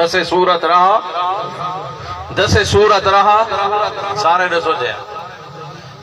دسے صورت رہا، دسے صورت رہا، سارے نے سوچے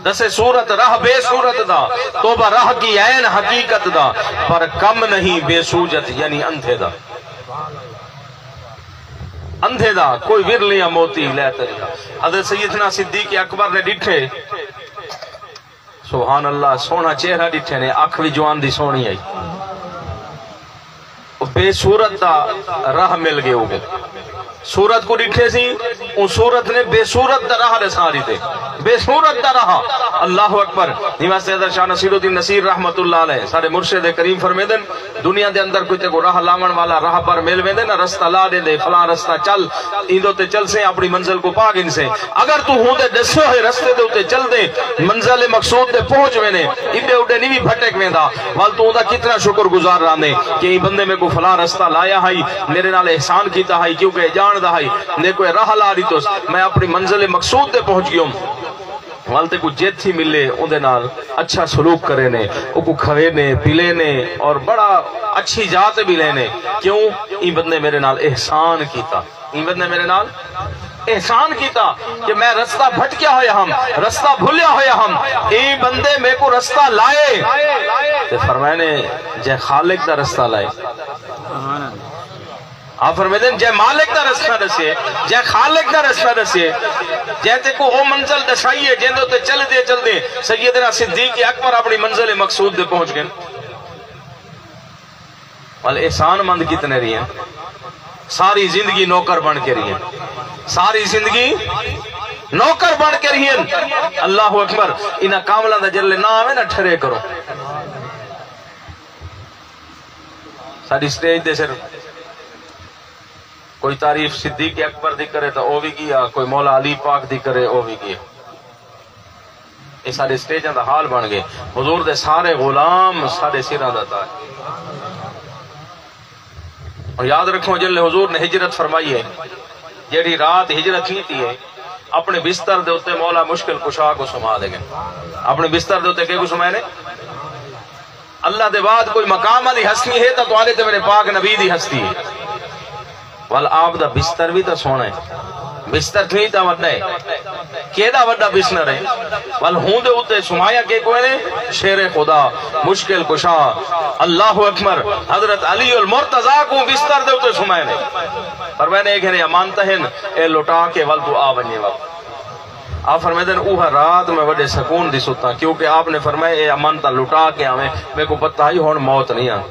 دسے صورت رہ بے صورت دا، توبہ رہ کی عین حقیقت دا، پر کم نہیں بے سوجت یعنی اندھے دا، اندھے دا کوئی ورلیاں موتی لے طریقہ۔ حضرت سیدنا صدیق اکبر نے ڈٹھے، سبحان اللہ، سونا چہرہ ڈٹھے نے، آنکھ بھی جوان دی سونی آئی، بے صورت دا راہ مل گئے ہو گئے، صورت کو ڈٹھے سی، ان صورت نے بے صورت دا راہ رساری دے، بے صورت دا راہ۔ اللہ اکبر۔ نیمہ سیدر شاہ نصیر الدین نصیر رحمت اللہ علیہ سارے مرشد کریم فرمیدن دنیا دے اندر کوئی تے کو راہ لاون والا راہ پر مل ویندے نا، رستہ لا دے دے، فلاں رستہ چل، ایندو تے چل سے اپنی منزل کو پا گن سے، اگر تو ہوں دے دسو ہے رستے دے اتے چل دے، منزل مقصود دے پہنچ وینے، اڈے اڈے نہیں بھی بھٹک ویندا، وال تو دا کتنا شکر گزار رانے کہ این بندے میں کو فلاں رستہ لایا ہے، میرے نال احسان کیتا ہے، کیونکہ جان دا ہے نے کوئی راہ لا رہی تو میں اپنی منزل مقصود دے پہنچ گیا ہوں۔ والتے کو جیت ہی ملے ان دے نال اچھا سلوک کرے نے، او کو کھوے نے پلے نے اور بڑا اچھی جات بھی لینے، کیوں؟ این بندے میرے نال احسان کیتا، این بندے میرے نال احسان کیتا کہ میں رستہ بھٹکیا ہویا ہم، رستہ بھولیا ہویا ہم، این بندے میں کو رستہ لائے، تے فرمائنے جے خالق دا رستہ لائے، آپ فرمیدیں جے مالک دا رستہ دسے، جے خالق دا رستہ دسے، جے تے کو او منزل دسائیے جن دے چل دے سیدنا صدیق اکبر اپنی منزل مقصود دے پہنچ گئے۔ وال احسان مند کتنے رہی ہیں، ساری زندگی نوکر بن کے رہی ہیں، ساری زندگی نوکر بن کے رہی ہیں۔ اللہ اکبر۔ انہاں کاملہ دا جلے نہ آوے نہ ٹھرے کرو، ساری سٹیج دے صرف کوئی تعریف صدیق اکبر دی کرے تو او بھی کیا، کوئی مولا علی پاک دی کرے او بھی کیا، یہ سارے سٹیجاں دا حال بن گئے۔ حضور دے سارے غلام سارے سراں دا تاج۔ اور یاد رکھو جل حضور نے ہجرت فرمائی ہے، جیڑی رات ہجرت ہی تھی ہے، اپنے بستر دے اتے مولا مشکل کشا کو سما دے گئے، اپنے بستر دے اتے کہ کو سمائے نے؟ اللہ دے بعد کوئی مقام علی ہستی ہے تو آلے تے میرے پاک نبی دی ہستی ہے، وال آپ دا بستر بھی تا سونا ہے، بستر تھی تا وڈا ہے، کیڑا وڈا بستر ہے، وال ہوں دے اتے سمایا کہ کوئی نے شیر خدا مشکل کشا اللہ اکبر حضرت علی المرتضی کو بستر دے اتے سمایا نے، پر میں نے ایک ہے امانتا ہے اے لوٹا کے وال تو آ بنیے وقت۔ آپ فرمائے اوہ رات میں وڈے سکون دی ستا، کیونکہ آپ نے فرمایا اے امانتا لوٹا کے آویں، میں کو پتہ ہی ہون موت نہیں آن۔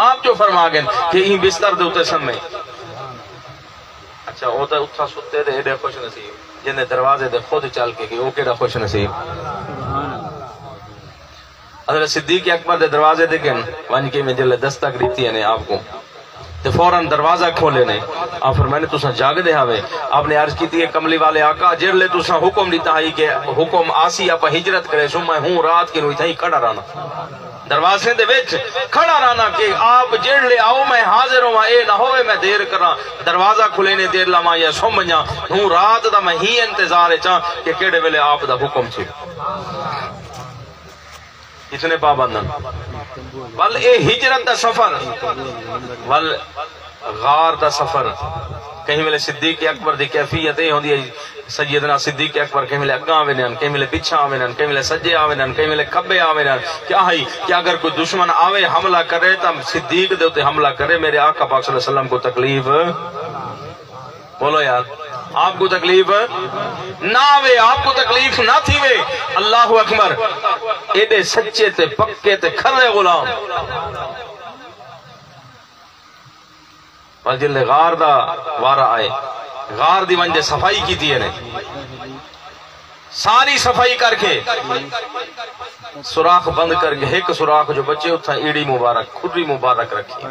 آپ جو فرما گئے کہ ہی بستر دے اتے سمیں، اچھا وہ تو اتھا ستے دے ایڈے خوش نصیب جن دروازے دے خود چل کے گئی، وہ کیڑا خوش نصیب۔ حضرت صدیق اکبر دے دروازے دے گن وان کے میں جلے دستک دیتی ہے نے آپ کو، تے فوراً دروازہ کھولے نے۔ آپ فرمائے تسا جاگ دے ہوئے، آپ نے عرض کی تھی کملی والے آقا جڑ لے تسا حکم دیتا ہے کہ حکم آسی آپ ہجرت کرے سو میں ہوں رات کے نوئی تھا ہی کھڑا رہنا، دروازے دے وچ کھڑا رہنا کہ آپ جڑ لے آؤ میں حاضر ہوں، اے نہ ہوئے میں دیر کرا، دروازہ کھلے نے دیر لما یا سمجھا ہوں رات دا میں ہی انتظار چاہ کہ کیڑے ویلے آپ دا حکم چھے۔ اتنے پابندن ول اے ہجرت دا سفر ول غار دا سفر، کہیں ملے صدیق اکبر دی کیفیت یہ ہوندی ہے، سیدنا صدیق اکبر کہیں ملے اگاں آوینن، کہیں ملے پیچھا آوینن، کہیں ملے سجے آوینن، کہیں ملے کھبے آوینن، کیا ہے کہ اگر کوئی دشمن آوے حملہ کرے تو صدیق دے ہوتے حملہ کرے، میرے آقا پاک صلی اللہ علیہ وسلم کو تکلیف بولو یار، آپ کو تکلیف نہ آوے، آپ کو تکلیف نہ تھی وے۔ اللہ اکبر، ایڈے سچے تے پکے تے کھرے غلام، پر جلے غار دا وارا آئے، غار دی ونجے صفائی کی تھی نے، ساری صفائی کر کے سوراخ بند کر کے ایک سوراخ جو بچے اتھا ایڑی مبارک کھری مبارک رکھی۔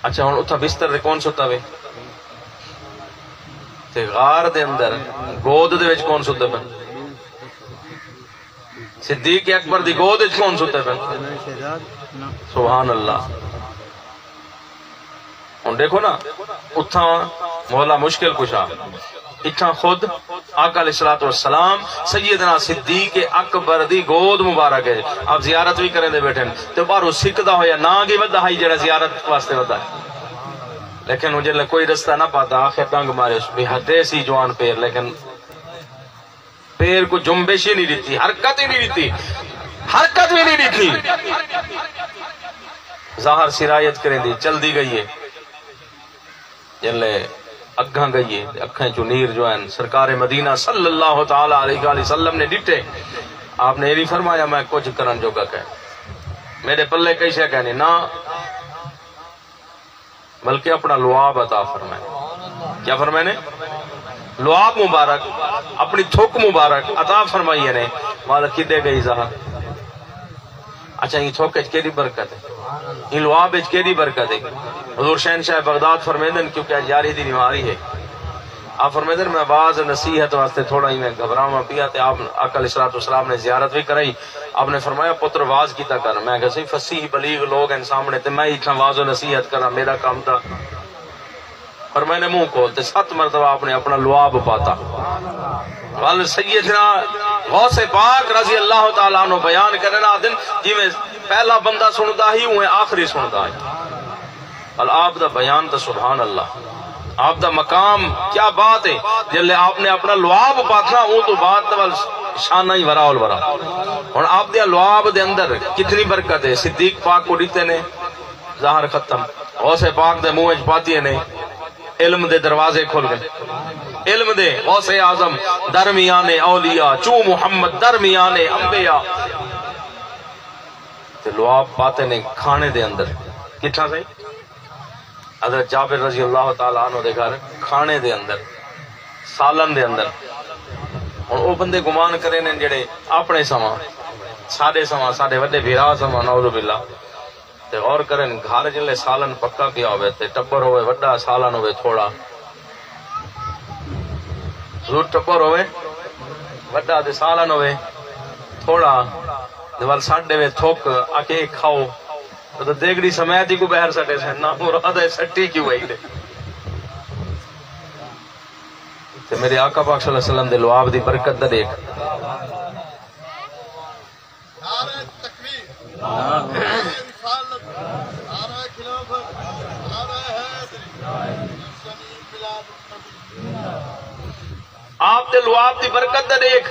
اچھا ہوں اتھا بستر دے کون ستا وے؟ تے غار دے اندر گود دے وچ کون ستا پہ؟ صدیق اکبر دی گود وچ کون ستا پہ؟ سبحان اللہ۔ ہوں دیکھو نا اتھا مولا مشکل کشا اتھا خود آقا علیہ السلام سیدنا صدیق اکبر دی گود مبارک ہے. آپ زیارت بھی کریں دے بیٹھے تو بارو سکھدا ہویا نا گی ودا ہائی جڑا زیارت واسطے ودا ہے. لیکن مجھے کوئی رستہ نہ پاتا آخر ڈنگ مارے اس بھی حدے سی جوان پیر لیکن پیر کو جنبش ہی نہیں دیتی حرکت ہی نہیں دیتی حرکت بھی نہیں دیتی. ظاہر سرایت کریں دی چل دی گئی ہے جلے اگھاں گئی ہے اکھیں چو نیر جو ہیں سرکار مدینہ صلی اللہ تعالی علیہ وسلم نے ڈٹے. آپ نے یہ نہیں فرمایا میں کچھ کرن جو گا کہ میرے پلے کیسے کہنے نا بلکہ اپنا لعاب عطا فرمائے. کیا فرمائے نے لعاب مبارک اپنی تھوک مبارک عطا فرمائیے نے مالا کدے گئی ظاہر. اچھا یہ تھوک اچھ کیری برکت ہے یہ لعاب اچھ کیری برکت ہے. حضور شہنشاہ بغداد فرمیدن کیونکہ جاری دی بیماری ہے آپ فرمیدن میں باز نصیحت واسطے تھوڑا ہی میں گھبراؤں پیا تے آپ آقا علیہ السلام نے زیارت بھی کرائی. آپ نے فرمایا پتر واز کیتا کر میں کہا سی فصیح بلیغ لوگ ہیں سامنے تے میں اتنا واز و نصیحت کرا میرا کام تھا. اور میں نے منہ کھولتے 7 مرتبہ آپ نے اپنا لعاب پاتا. وال سیدنا غوث پاک رضی اللہ تعالیٰ عنہ بیان کرنا دن جی میں پہلا بندہ سنتا ہی ہوں آخری سنتا ہے. اور آپ دا بیان تا سبحان اللہ آپ دا مقام کیا بات ہے جلے آپ نے اپنا لعاب پاتنا وہ تو بات تا شانہ ہی ورا والورا. اور آپ دیا لعاب دے اندر کتنی برکت ہے. صدیق پاک کو دیتے نے ظاہر ختم غوث پاک دے منہ پاتی نے علم دے دروازے کھل گئے. علم دے غوث اعظم درمیان اولیاء چو محمد درمیان انبیاء تے لعاب پاتے نے کھانے دے اندر کتنا صحیح حضرت جابر رضی اللہ تعالیٰ عنہ دے گھر کھانے دے اندر سالن دے اندر. اور وہ بندے گمان کرے نے جڑے اپنے سما ساڑھے وڈے بھیرا سما نعوذ باللہ تے اور کریں گھر جلے سالن پکا کیا ہوئے تے ٹبر ہوئے وڈا سالن ہوئے تھوڑا ضرور ٹبر ہوئے وڈا تے سالن ہوئے تھوڑا دیوال ساڑھے میں تھوک آکے کھاؤ تو دیکھڑی سمیتی کو بہر سٹے سے نا مراد ہے سٹی کیوں ہوئی دے. تے میرے آقا پاک صلی اللہ علیہ وسلم دے لعاب دی برکت دا دیکھ آپ دے لعاب دی برکت دا دیکھ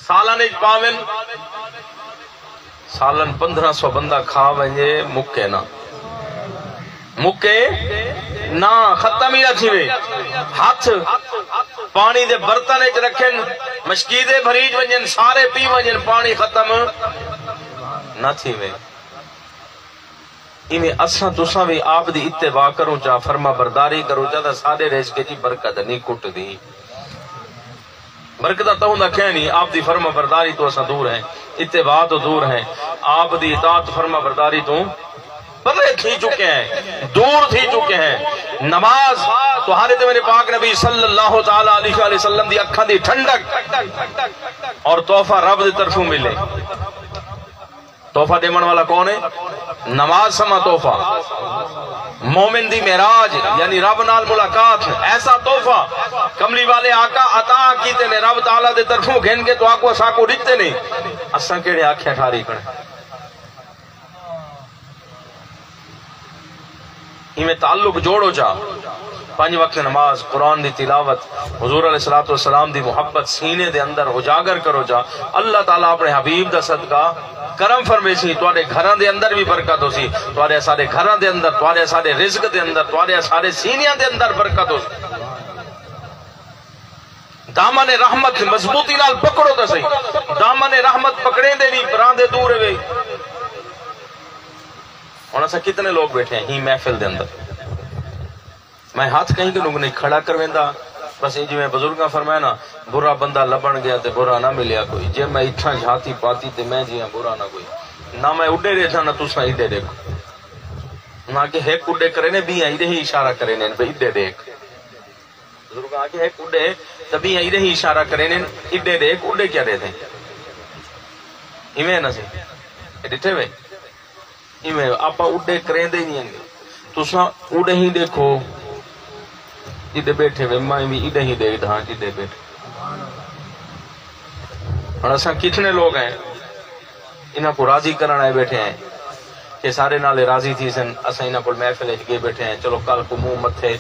سالن اج پاون سالن 1500 بندہ کھا ونجے مکے نہ ختم ہی نہ تھی وے ہاتھ پانی دے برتن اچ رکھن مشکیدے بھریج ونجن سارے پی ونجن پانی ختم نہ تھی وے. ایویں اساں تساں بھی آپ دی اتباع کروں چا فرما برداری کروں چا تے سارے رزق دی برکت نہیں کٹ دی. برکتہ تو ہوندا کہ نہیں آپ دی فرما برداری تو اساں دور ہیں اتباع تو دور ہیں آپ دی اطاعت فرما برداری تو پرے تھی چکے ہیں دور تھی چکے ہیں. نماز تو حضرت میرے پاک نبی صلی اللہ تعالی علیہ وسلم دی اکھاں دی ٹھنڈک اور تحفہ رب دی طرفوں ملے. تحفہ دیمن والا کون ہے؟ نماز سما تحفہ مومن دی معراج یعنی رب نال ملاقات ایسا تحفہ کملی والے آقا عطا کیتے نے رب تعالیٰ دے طرفوں گھن کے تو آقو اسا کو دیتے نے اساں کیڑے آنکھیں ٹھاری کریں. ہمیں تعلق جوڑو جا 5 وقت نماز قرآن دی تلاوت حضور علیہ السلام دی محبت سینے دے اندر اجاگر کرو جا. اللہ تعالیٰ اپنے حبیب دا صدقہ کرم فرمے سی تواڈے گھراں دے اندر بھی برکت ہو سی تواڈے سارے گھراں دے اندر تواڈے سارے رزق دے اندر تواڈے سارے سینیاں دے اندر برکت ہو سی. دامن رحمت مضبوطی نال پکڑو تے صحیح دامن رحمت پکڑے دے نہیں پران دے دور ہوئے. اور ایسا کتنے لوگ بیٹھے ہیں ہی محفل دے اندر میں ہاتھ کہیں کہ لوگ نہیں کھڑا کرویندا بس جو میں بزرگاں فرمایا نا برا بندہ لبن گیا تے برا نہ ملیا کوئی جے میں اتھا جھاتی پاتی تے میں جیاں برا نہ کوئی نہ میں اڈے دیکھا نہ تساں ایڈے دیکھو نہ کہ ایک اڈے کرے نے بھی ایڈے ہی اشارہ کرے نے ایڈے دیکھ بزرگاں آگے ایک اڈے تبھی ایڈے ہی اشارہ کرے نے ایڈے دیکھ اڈے کیا دیتے ہیں ایویں نہ سی ڈٹھے وے ایویں آپا اڈے کریں دے نہیں ہیں تساں اڈے ہی دیکھو جدے بیٹھے وے میں بھی ادھے ہی دے دھاں جدے بیٹھے اور اساں کتنے لوگ ہیں انہاں کو راضی کرنا ہے بیٹھے ہیں کہ سارے نالے راضی تھی سن اساں انہاں کو محفل گئے بیٹھے ہیں چلو کل کو منہ متھے